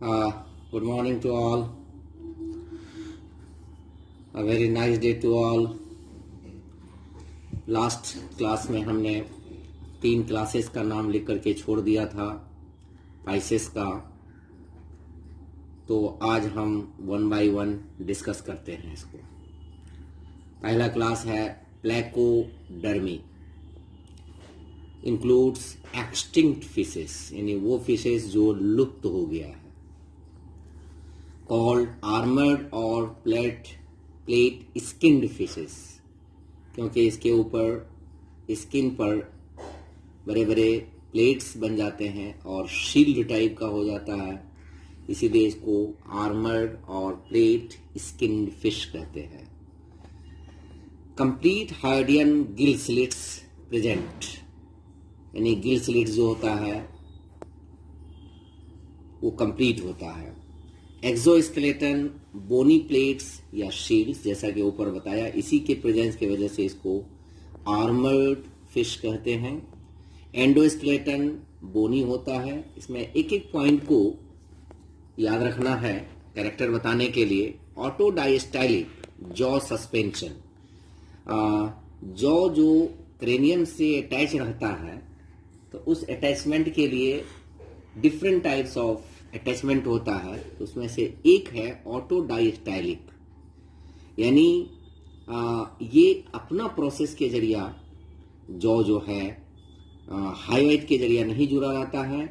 Good morning to all. A very nice day to all. Last class में हमने 3 classes का नाम लिख करके छोड़ दिया था पाइसेस का, तो आज हम 1 by 1 डिस्कस करते हैं इसको। पहला क्लास है प्लेकोडर्मी, इंक्लूड्स एक्सटिंक्ट फिशेस, यानी वो फिशेस जो लुप्त हो गया है, कॉल्ड आर्मर्ड और प्लेट स्किन्ड फिशेस, क्योंकि इसके ऊपर स्किन पर बड़े बड़े प्लेट्स बन जाते हैं और शील्ड टाइप का हो जाता है, इसीलिए इसको आर्मर्ड और प्लेट स्किन्ड फिश कहते हैं। कंप्लीट हाइडियन गिल स्लिट्स प्रेजेंट, यानी गिल स्लिट्स जो होता है वो कंप्लीट होता है। एक्सोस्केलेटन बोनी प्लेट्स या शील्ड्स, जैसा कि ऊपर बताया, इसी के प्रेजेंस की वजह से इसको आर्मर्ड फिश कहते हैं। एंडोस्केलेटन बोनी होता है। इसमें एक एक पॉइंट को याद रखना है कैरेक्टर बताने के लिए। ऑटो डायस्टाइलिक जॉ सस्पेंशन, जॉ जो क्रेनियम से अटैच रहता है, तो उस अटैचमेंट के लिए डिफरेंट टाइप्स ऑफ अटैचमेंट होता है, तो उसमें से एक है ऑटो डायस्टाइलिक, यानी ये अपना प्रोसेस के जरिया जॉ जो है हाइवाइट के जरिया नहीं जुड़ा रहता है,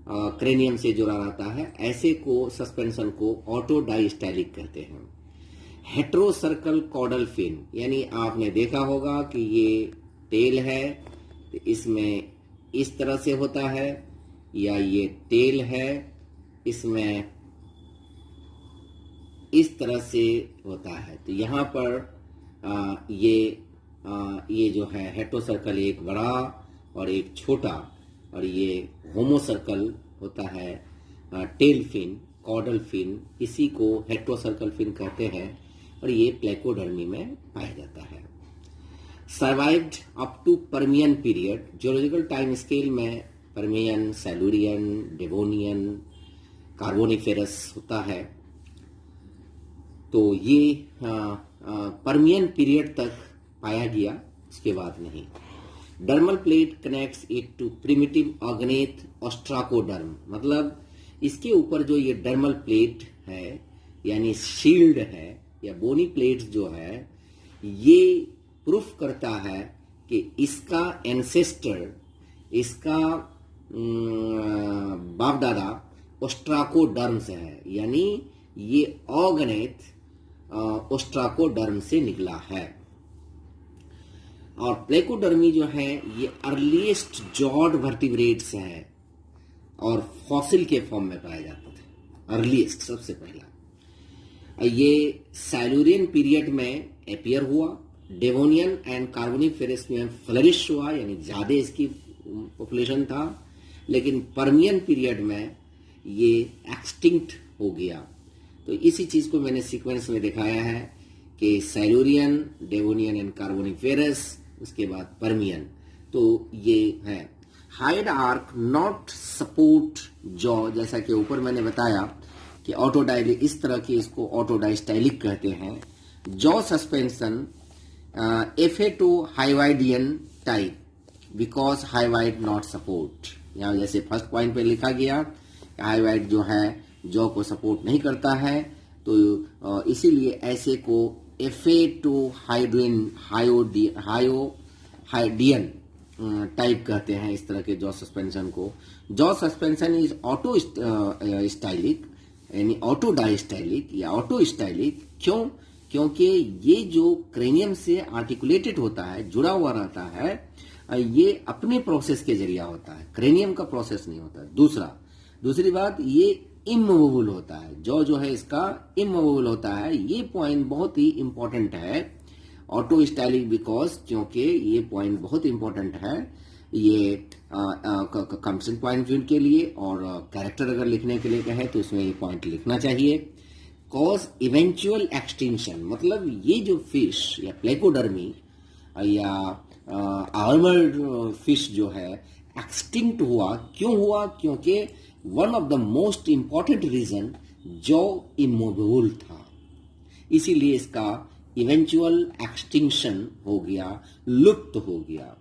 क्रेनियम से जुड़ा रहता है। ऐसे को सस्पेंशन को ऑटो डायस्टाइलिक कहते हैं। हेट्रोसर्कल कॉडल फिन, यानी आपने देखा होगा कि ये टेल है, तो इसमें इस तरह से होता है, या ये टेल है, इसमें इस तरह से होता है। तो यहाँ पर ये जो है हेट्रोसर्कल, एक बड़ा और एक छोटा, और ये होमोसर्कल होता है टेल फिन, कॉडल फिन, इसी को हेट्रोसर्कल फिन कहते हैं, और ये प्लेकोडर्मी में पाया जाता है। Survived up to Permian period, geological time scale में पर्मियन, सैलुरियन, डेवोनियन, कार्बोनिफेरस होता है। तो ये पर्मियन पीरियड तक पाया गया, इसके बाद नहीं। Dermal plate connects it to primitive ऑर्गेनेट ऑस्ट्राकोडर्म, मतलब इसके ऊपर जो ये डर्मल प्लेट है, यानी शील्ड है या बोनी प्लेट्स जो है, ये प्रूफ करता है कि इसका एंसेस्टर, इसका बाप दादा ऑस्ट्राकोडर्म से है, यानी ये ऑर्गेनेट ऑस्ट्राकोडर्म से निकला है। और प्लेकोडर्मी जो है ये अर्लीस्ट जॉड वर्टिब्रेट्स है और फॉसिल के फॉर्म में पाया जाता था, अर्लीस्ट सबसे पहला। ये सैलुरियन पीरियड में अपीयर हुआ, डेवोनियन एंड कार्बोनिफेरस में फ्लरिश हुआ, यानी ज्यादा इसकी पॉपुलेशन था, लेकिन पर्मियन पीरियड में ये एक्सटिंक्ट हो गया। तो इसी चीज को मैंने सीक्वेंस में दिखाया है कि सैलुरियन, डेवोनियन एंड कार्बोनिफेरस, उसके बाद पर्मियन। तो ये है hide arc not support jaw, जैसा कि ऊपर मैंने बताया कि ऑटोडाइलिक, इस तरह की इसको ऑटोडाइस्टाइलिक कहते हैं। जॉ सस्पेंशन एफेटो hyoidean type, because hyoid not support, यहाँ जैसे फर्स्ट पॉइंट पे लिखा गया हाइवाइड जो है जॉ को सपोर्ट नहीं करता है, तो इसीलिए ऐसे को एफेटो हाइडियन टाइप कहते हैं, इस तरह के जॉ सस्पेंशन को। जॉ सस्पेंशन इज ऑटो स्टाइलिक, यानी ऑटो डायस्टाइलिक या ऑटो स्टाइलिक। क्यों? क्योंकि ये जो क्रेनियम से आर्टिकुलेटेड होता है, जुड़ा हुआ रहता है, ये अपने प्रोसेस के जरिया होता है, क्रेनियम का प्रोसेस नहीं होता। दूसरी बात, ये इमूवेबल होता है, जो है इसका इमूवेबल होता है। ये पॉइंट बहुत ही इंपॉर्टेंट है, ऑटो स्टाइलिक, बिकॉज, क्योंकि ये पॉइंट बहुत इंपॉर्टेंट है, ये कंसेंट पॉइंट व्यू के लिए, और कैरेक्टर अगर लिखने के लिए कहे तो उसमें ये पॉइंट लिखना चाहिए। कॉज इवेंचुअल एक्सटिंक्शन, मतलब ये जो फिश या प्लेकोडर्मी या आर्मर्ड फिश जो है एक्सटिंक्ट हुआ। क्यों हुआ? क्योंकि one of the most important reason jaw immobile था, इसीलिए इसका इवेंचुअल एक्सटिंक्शन हो गया, लुप्त हो गया।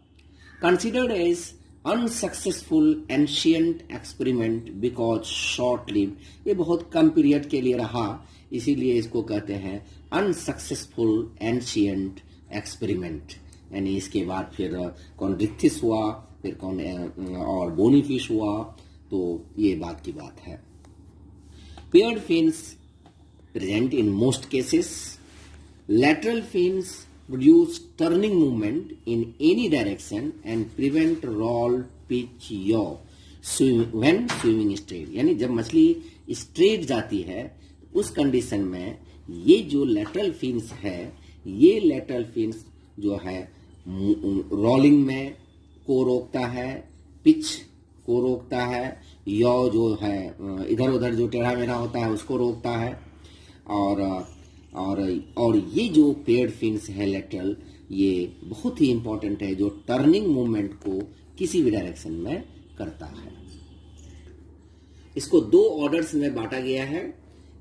Considered as unsuccessful ancient experiment because short live, ये बहुत कम पीरियड के लिए रहा, इसीलिए इसको कहते हैं अनसक्सेसफुल एंशियंट एक्सपेरिमेंट। यानी इसके बाद फिर कॉन्ड्रिक्थिस हुआ, फिर और बोनीफिश हुआ, तो ये बात की बात है। Paired fins present in most cases. Lateral fins produce turning movement in any direction and prevent roll, pitch, yaw when swimming straight। यानी जब मछली स्ट्रेट जाती है उस कंडीशन में ये जो लेटरल फिन्स है, ये लेटरल फिन्स जो है रोलिंग में को रोकता है, पिच को रोकता है, यॉ जो है इधर उधर जो टेढ़ा मेढ़ा होता है उसको रोकता है, और ये जो पेयर्ड फिन्स है लेटरल, ये बहुत ही इंपॉर्टेंट है, जो टर्निंग मूवमेंट को किसी भी डायरेक्शन में करता है। इसको दो ऑर्डर्स में बांटा गया है।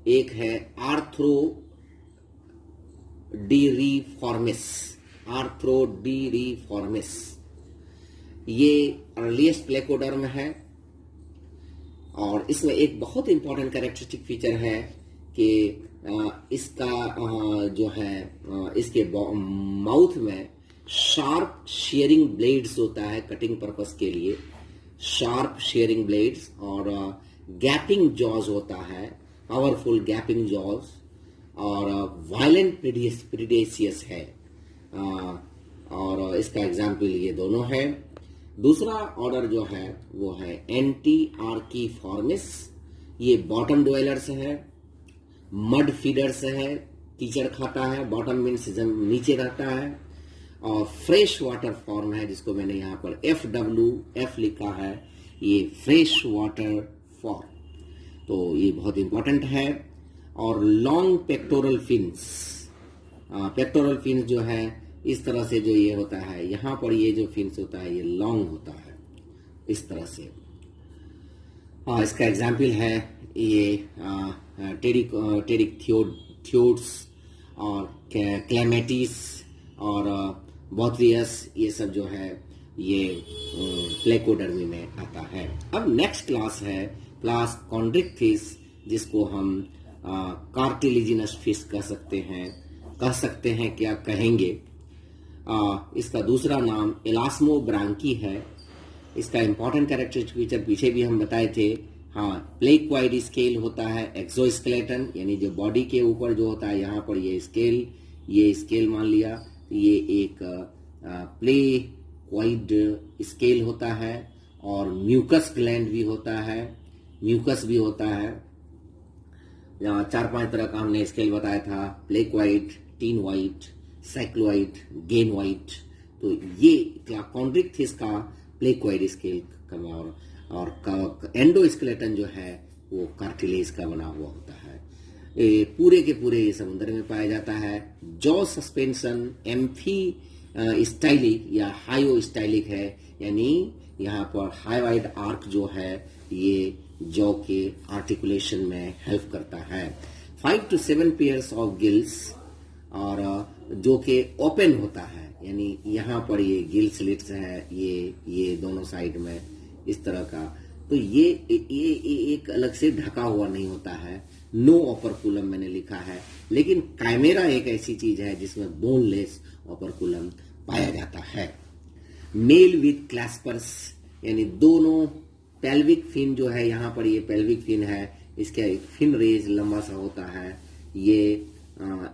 एक है आर्थ्रोडिरिफॉर्मिस, आर्थ्रोडिरिफॉर्मिस, ये अर्लीस्ट प्लेकोडर्म है, और इसमें एक बहुत इंपॉर्टेंट कैरेक्टरिस्टिक फीचर है कि इसका जो है इसके माउथ में शार्प शेयरिंग ब्लेड्स होता है कटिंग पर्पस के लिए, शार्प शेयरिंग ब्लेड्स, और गैपिंग जॉज होता है, पावरफुल गैपिंग जॉज, और वायलेंट प्रीडेशियस है, और इसका एग्जाम्पल ये दोनों है। दूसरा ऑर्डर जो है वो है एंटीआर्कीफॉर्मिस, ये बॉटम ड्वेलर्स है, मड फीडर्स है, कीचड़ खाता है, बॉटम मीन्स नीचे रहता है, और फ्रेश वाटर फॉर्म है जिसको मैंने यहाँ पर FWF लिखा है, ये फ्रेश वाटर फॉर्म, तो ये बहुत इंपॉर्टेंट है। और long pectoral fins, pectoral fins जो है इस तरह से जो ये होता है, यहाँ पर ये जो फिन्स होता है ये लॉन्ग होता है इस तरह से। इसका एग्जाम्पल है ये टेरिकथियोड्स और क्लेमेटिस और बॉथरियस, ये सब जो है ये प्लेकोडर्मी में आता है। अब नेक्स्ट क्लास है क्लास कॉन्ड्रिक्थिस, जिसको हम कार्टिलेजिनस फिश कह सकते हैं क्या कहेंगे। इसका दूसरा नाम एलास्मोब्रांकी है। इसका इंपॉर्टेंट कैरेक्टरिस्टिक फीचर पीछे भी हम बताए थे। प्लेक्वाइड स्केल होता है, एक्सोस्केलेटन यानी जो बॉडी के ऊपर जो होता है, यहाँ पर ये स्केल मान लिया, ये एक प्लेक्वाइड स्केल होता है, और म्यूकस ग्लैंड भी होता है, म्यूकस भी होता है। यहाँ 4-5 तरह का हमने स्केल बताया था, placoid, tin white, cycloid, gain white. तो ये कॉन्ड्रिक्थिस का प्लेक्वाइड स्केल का, और एंडोस्केलेटन जो है वो कार्टिलेज का बना हुआ होता है। पूरे के पूरे ये समुद्र में पाया जाता है। जॉ सस्पेंशन एम्फी स्टाइलिक या हाइओ स्टाइलिक है, यानी यहाँ पर हाइवाइड आर्क जो है ये जॉ के आर्टिकुलेशन में हेल्प करता है। 5 to 7 पेयर्स ऑफ गिल्स, और जो कि ओपन होता है, यानी यहाँ पर ये गिल स्लिट्स है, ये दोनों साइड में इस तरह का। तो ये एक अलग से ढका हुआ नहीं होता है। नो ओपरकुलम मैंने लिखा है, लेकिन काइमेरा एक ऐसी चीज है जिसमें बोनलेस ओपरकुलम पाया जाता है। मेल विथ क्लैस्पर्स, यानी दोनों पेल्विक फिन जो है, यहाँ पर ये पेल्विक फिन है, इसका एक फिन रेज लंबा सा होता है, ये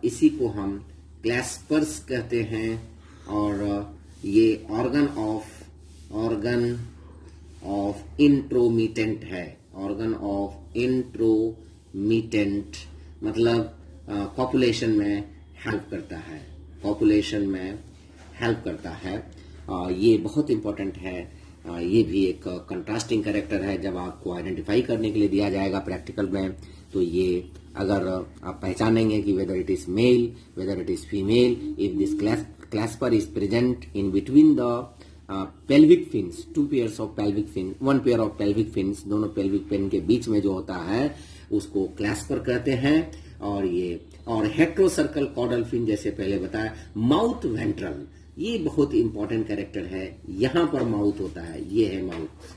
इसी को हम क्लैस्पर्स कहते हैं। और ये ऑर्गन ऑफ इंट्रोमिटेंट है, ऑर्गन ऑफ इंट्रोमिटेंट मतलब कॉपुलेशन में हेल्प करता है, कॉपुलेशन में हेल्प करता है। ये बहुत इंपॉर्टेंट है। ये भी एक कंट्रास्टिंग कैरेक्टर है। जब आपको आइडेंटिफाई करने के लिए दिया जाएगा प्रैक्टिकल में, तो ये अगर आप पहचानेंगे कि whether it is male, whether it is female, if this clasper is present in between the pelvic fins, 2 pairs of pelvic fin, 1 pair of pelvic fins, दोनों पेल्विक फिन के बीच में जो होता है उसको क्लैस्पर कहते हैं। और हेट्रोसर्कल कॉर्डल फिन जैसे पहले बताया। माउथ वेंट्रल, ये बहुत इंपॉर्टेंट कैरेक्टर है। यहां पर माउथ होता है, ये है माउथ।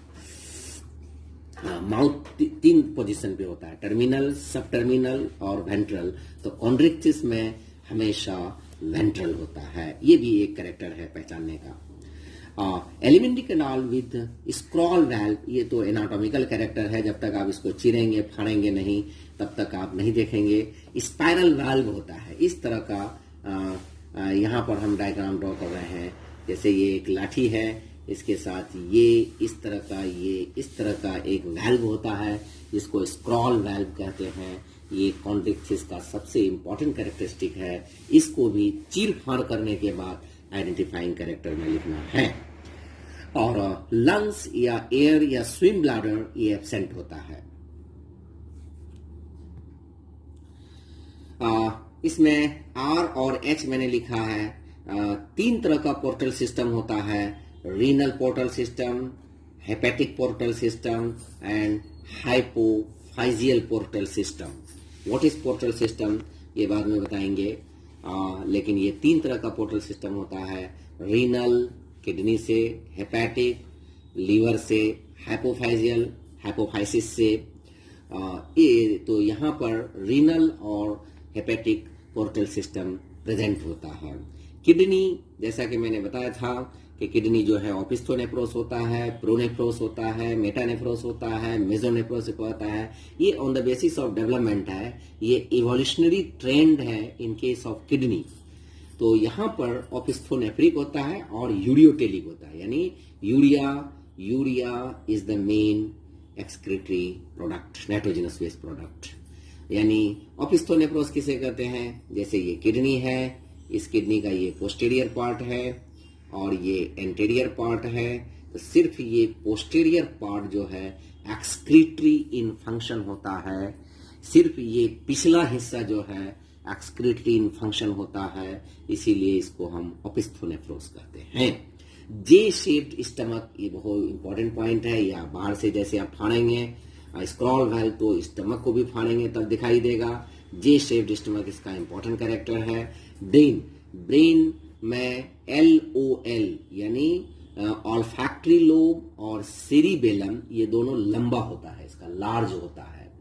माउथ 3 पोजीशन पे होता है, टर्मिनल, सब टर्मिनल और वेंट्रल। तो कॉन्ड्रिक्टिस में हमेशा वेंट्रल होता है। ये भी एक कैरेक्टर है पहचानने का। Alimentary canal with scroll valve, ये तो एनाटॉमिकल कैरेक्टर है। जब तक आप इसको चिरेंगे फाड़ेंगे नहीं तब तक आप नहीं देखेंगे। स्पाइरल वैल्व होता है इस तरह का। यहाँ पर हम डायग्राम ड्रॉ कर रहे हैं। जैसे ये एक लाठी है, इसके साथ ये इस तरह का, ये इस तरह का एक वैल्व होता है जिसको स्क्रॉल वैल्व कहते हैं। ये कॉन्ड्रिक्टिस का सबसे इंपॉर्टेंट कैरेक्टरिस्टिक है। इसको भी चीर फाड़ करने के बाद आइडेंटिफाइंग कैरेक्टर में लिखना है। और लंग्स या एयर या स्विम ब्लैडर ये एब्सेंट होता है। इसमें आर और एच मैंने लिखा है। 3 तरह का पोर्टल सिस्टम होता है, renal portal system, hepatic portal system and hypophyseal portal system. What is portal system ये बाद में बताएंगे। लेकिन ये 3 तरह का पोर्टल सिस्टम होता है, रीनल किडनी से, हेपेटिक लीवर से, हाइपोफाइजियल हाइपोफाइसिस से। ये तो यहाँ पर रीनल और हेपेटिक पोर्टल सिस्टम प्रेजेंट होता है। किडनी, जैसा कि मैंने बताया था कि किडनी जो है ओपिस्थोनेफ्रोस होता है, प्रोनेफ्रोस होता है, मेटानेफ्रोस होता है, मेजोनेफ्रोस होता है। ये on the basis of development है, ये इवोल्यूशनरी ट्रेंड है इन केस ऑफ किडनी। तो यहाँ पर ओपिस्थोनेफ्रिक होता है और यूरियोटेलिक होता है, यानी urea is the main excretory product, nitrogenous waste product. यानी ओपिस्थोनेफ्रोस किसे कहते हैं, जैसे ये किडनी है, इस किडनी का ये पोस्टीरियर पार्ट है और ये एंटीरियर पार्ट है। तो सिर्फ ये पोस्टीरियर पार्ट जो है एक्सक्रीटरी इन फंक्शन होता है, सिर्फ ये पिछला हिस्सा जो है एक्सक्रीटरी इन फंक्शन होता है, इसीलिए इसको हम ओपिस्थोनेफ्रोस कहते हैं। जे शेप्ड स्टमक, ये बहुत इंपॉर्टेंट पॉइंट है। या बाहर से जैसे आप फाड़ेंगे स्क्रॉल वैल्व तो स्टमक को भी फाड़ेंगे तब दिखाई देगा। जे शेप्ड स्टमक इसका इंपॉर्टेंट कैरेक्टर है। ब्रेन में LOL यानी ऑल्फैक्टरी लोब और सेरिबेलम, ये दोनों लंबा होता है, इसका लार्ज होता है।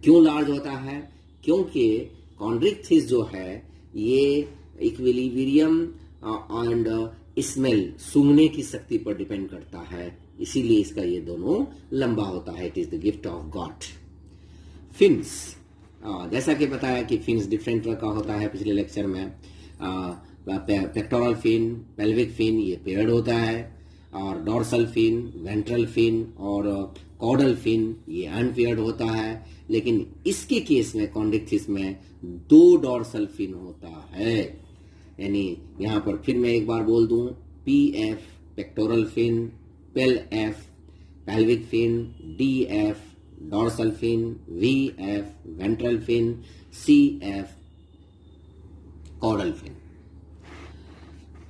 क्यों लार्ज होता है? क्योंकि कॉन्ड्रिक्टिस जो है ये इक्विलिब्रियम एंड स्मेल, सूंघने की शक्ति पर डिपेंड करता है, इसीलिए इसका ये दोनों लंबा होता है। It is the gift of God. Fins, जैसा कि बताया कि फिन्स डिफरेंट तरह का होता है पिछले लेक्चर में। पेक्टोरल फिन, पेल्विक फिन ये पेयर्ड होता है, और डोर्सल फिन, वेंट्रल फिन और कॉर्डल फिन ये अनपेयर्ड होता है। लेकिन इसके केस में कॉन्ड्रिक्टिस में 2 डोर्सल फिन होता है। यानी यहां पर फिर मैं एक बार बोल दूं, PF pectoral fin, PELF pelvic fin, DF dorsal fin, VF ventral fin, CF caudal fin.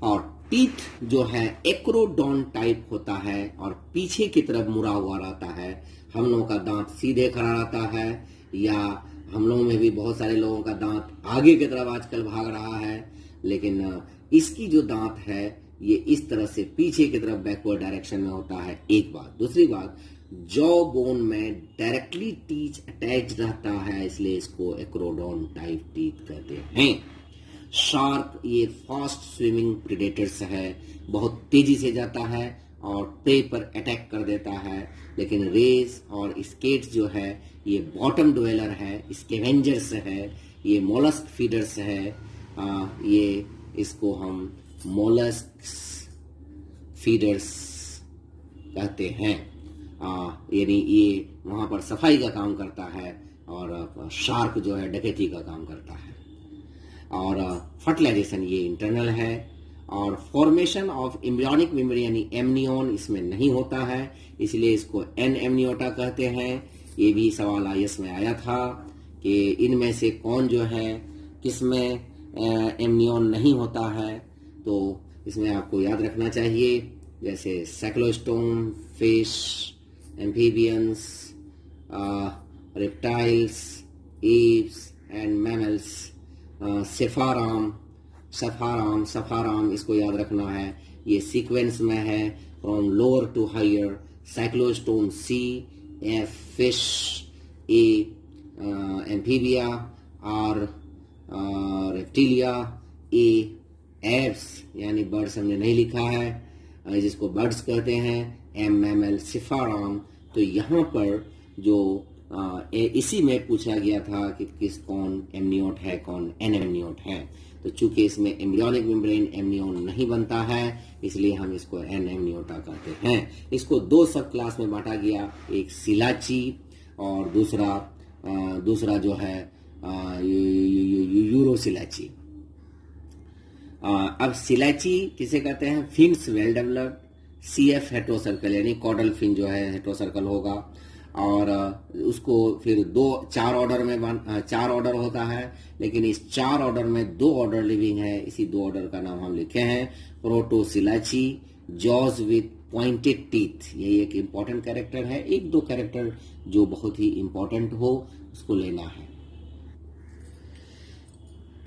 और टीथ जो है एक्रोडोन टाइप होता है और पीछे की तरफ मुड़ा हुआ रहता है। हम लोगों का दांत सीधे खड़ा रहता है, या हम लोगों में भी बहुत सारे लोगों का दांत आगे की तरफ आजकल भाग रहा है, लेकिन इसकी जो दांत है ये इस तरह से पीछे की तरफ बैकवर्ड डायरेक्शन में होता है। एक बात। दूसरी बात, जॉ बोन में डायरेक्टली टीथ अटैच रहता है, इसलिए इसको एक्रोडोन टाइप टीथ कहते हैं। शार्क ये फास्ट स्विमिंग प्रेडेटर्स है, बहुत तेजी से जाता है और प्रे पर अटैक कर देता है। लेकिन रेस और स्केट्स जो है ये बॉटम ड्वेलर है, स्कैवेंजर्स है, ये मोलस्क फीडर्स है। ये इसको हम मोलस्क फीडर्स कहते हैं। यानी ये वहां पर सफाई का काम करता है और शार्क जो है डकैती का काम करता है। और फर्टिलाइजेशन ये इंटरनल है। और फॉर्मेशन ऑफ एम्ब्रियोनिक मेमोरी यानी एमनियन इसमें नहीं होता है, इसलिए इसको एन एमनियोटा कहते हैं। ये भी सवाल IAS में आया था कि इनमें से कौन जो है किसमें एमनियन नहीं होता है। तो इसमें आपको याद रखना चाहिए जैसे cyclostome, fish, amphibians, reptiles, aves and mammals, सफाराम इसको याद रखना है, ये सीक्वेंस में है from lower to higher, cyclostome C, F fish, A amphibia, R reptilia, A aves यानी बर्ड्स हमने नहीं लिखा है, जिसको बर्ड्स कहते हैं, एम मैमल, सिफाराम। तो यहाँ पर जो इसी में पूछा गया था कि कौन एमनियोट है, कौन एनेमनियोट है। तो चूंकि इसमें एम्ब्रियोनिक मेम्ब्रेन एमनियोन नहीं बनता है, इसलिए हम इसको एनेमनियोटा कहते हैं। इसको दो सब क्लास में बांटा गया, एक सिलाची और दूसरा जो है यूरोसिलाची। अब सिलाची किसे कहते हैं? Fins well developed, CF heterocercal यानी कॉडल फिन जो है हेट्रोसर्कल होगा, और उसको फिर चार ऑर्डर होता है, लेकिन इस 4 ऑर्डर में 2 ऑर्डर लिविंग है। इसी 2 ऑर्डर का नाम हम लिखे हैं प्रोटोसिलाची, जॉज विथ पॉइंटेड टीथ। ये एक इंपॉर्टेंट कैरेक्टर है। 1-2 कैरेक्टर जो बहुत ही इंपॉर्टेंट हो उसको लेना है।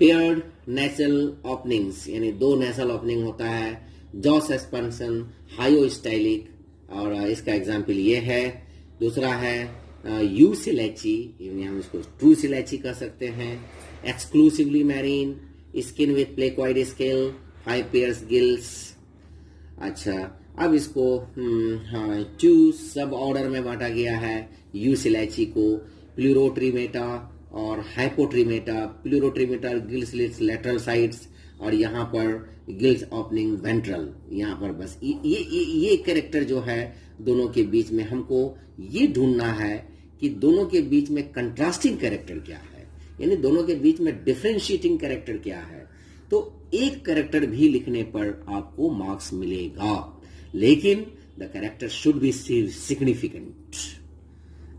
पेयर्ड नेसल ओपनिंग्स यानी 2 नेसल ओपनिंग होता है, जॉ सस्पेंशन, हायोस्टाइलिक, और इसका एग्जाम्पल ये है। दूसरा है यू सिलेची, हम इसको ट्रू सिलेची कह सकते हैं, exclusively marine, skin with placoid scale, 5 pairs gills. अच्छा, अब इसको 2 सब ऑर्डर में बांटा गया है। यू सिलेची को प्लूरोट्रीमेटा और हाइपोट्रीमेटा। प्लूरोट्रीमेटा गिल स्लिट्स लेटरल साइड्स, और यहाँ पर गिल्स ओपनिंग वेंट्रल। यहाँ पर बस ये कैरेक्टर जो है दोनों के बीच में हमको ये ढूंढना है कि दोनों के बीच में कंट्रास्टिंग कैरेक्टर क्या है, यानी दोनों के बीच में डिफरेंशिएटिंग कैरेक्टर क्या है। तो एक कैरेक्टर भी लिखने पर आपको मार्क्स मिलेगा, लेकिन the character should be significant.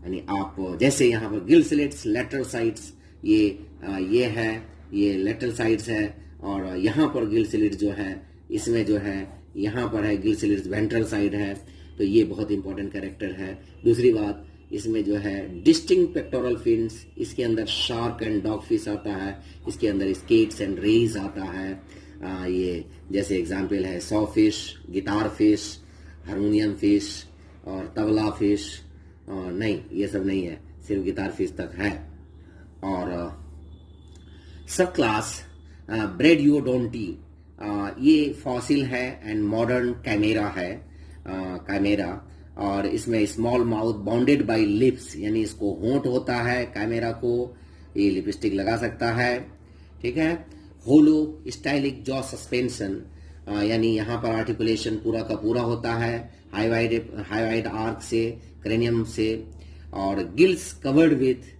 यानी आप जैसे यहाँ पर गिल स्लिट्स लेटरल साइड्स, ये है, ये लेटरल साइड्स है, और यहाँ पर गिल स्लिट्स जो है इसमें जो है यहाँ पर है गिल स्लिट्स वेंट्रल साइड है। तो ये बहुत इंपॉर्टेंट कैरेक्टर है। दूसरी बात, इसमें जो है डिस्टिंक्ट पेक्टोरल फिन्स, इसके अंदर शार्क एंड डॉग फिश आता है, इसके अंदर स्केट्स एंड रेज आता है। ये जैसे एग्जाम्पल है saw fish, guitar fish, harmonium fish और तबला फिश। नहीं, ये सब नहीं है, सिर्फ गिटार फिश तक है। और सब क्लास ब्रेडियोडोंटी, ये फॉसिल है एंड मॉडर्न कैमेरा है, कैमेरा। और इसमें small mouth bounded by lips, यानी इसको होंठ होता है कैमेरा को, ये लिपस्टिक लगा सकता है, ठीक है। होलो स्टाइलिक जॉ सस्पेंशन, यानी यहाँ पर आर्टिकुलेशन पूरा का पूरा होता है हाईवाइड आर्क से, क्रेनियम से, और gills covered with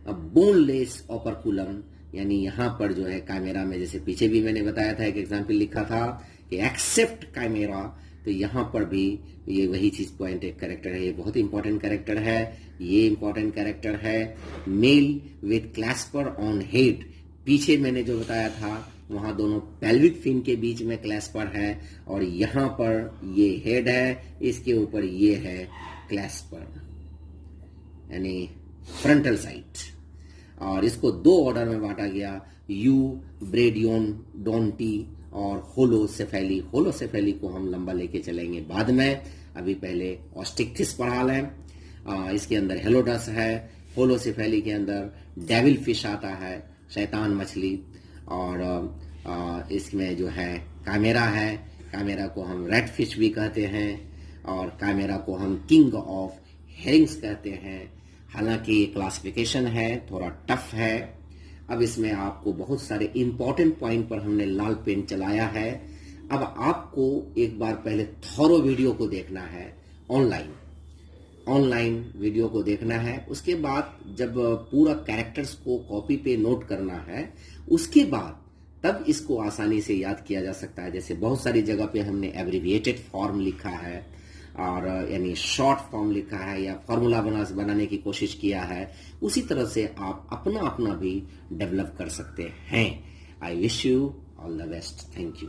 boneless operculum, यानी यहाँ पर जो है कैमेरा में, जैसे पीछे भी मैंने बताया था, एक एग्जाम्पल लिखा था कि एक्सेप्ट कैमेरा, तो यहाँ पर भी ये वही चीज पॉइंट एक कैरेक्टर है, ये बहुत इंपॉर्टेंट कैरेक्टर है। ये इंपॉर्टेंट कैरेक्टर है मेल विथ क्लैस्पर ऑन हेड। पीछे मैंने जो बताया था वहां दोनों पेल्विक फिन के बीच में क्लैस्पर है, और यहाँ पर ये हेड है, इसके ऊपर ये है क्लैस्पर यानी फ्रंटल साइड। और इसको 2 ऑर्डर में बांटा गया, यू ब्रेडियोडोंटी और होलोसेफेली। होलोसेफेली को हम लंबा लेके चलेंगे बाद में, अभी पहले ऑस्टिक्थिस पढ़ा लें। इसके अंदर हेलोडस है, होलोसेफेली के अंदर डेविल फिश आता है, शैतान मछली, और इसमें जो है कैमेरा है, कैमेरा को हम रेड फिश भी कहते हैं, और कैमेरा को हम किंग ऑफ हेरिंग्स कहते हैं। हालांकि ये क्लासिफिकेशन है, थोड़ा टफ है। अब इसमें आपको बहुत सारे इंपॉर्टेंट पॉइंट पर हमने लाल पेन चलाया है। अब आपको एक बार पहले थॉरो वीडियो को देखना है, ऑनलाइन वीडियो को देखना है। उसके बाद जब पूरा कैरेक्टर्स को कॉपी पे नोट करना है, उसके बाद तब इसको आसानी से याद किया जा सकता है। जैसे बहुत सारी जगह पे हमने एब्रिविएटेड फॉर्म लिखा है, और यानी शॉर्ट फॉर्म लिखा है, या फॉर्मूला बनाने की कोशिश किया है। उसी तरह से आप अपना भी डेवलप कर सकते हैं। I wish you all the best. Thank you.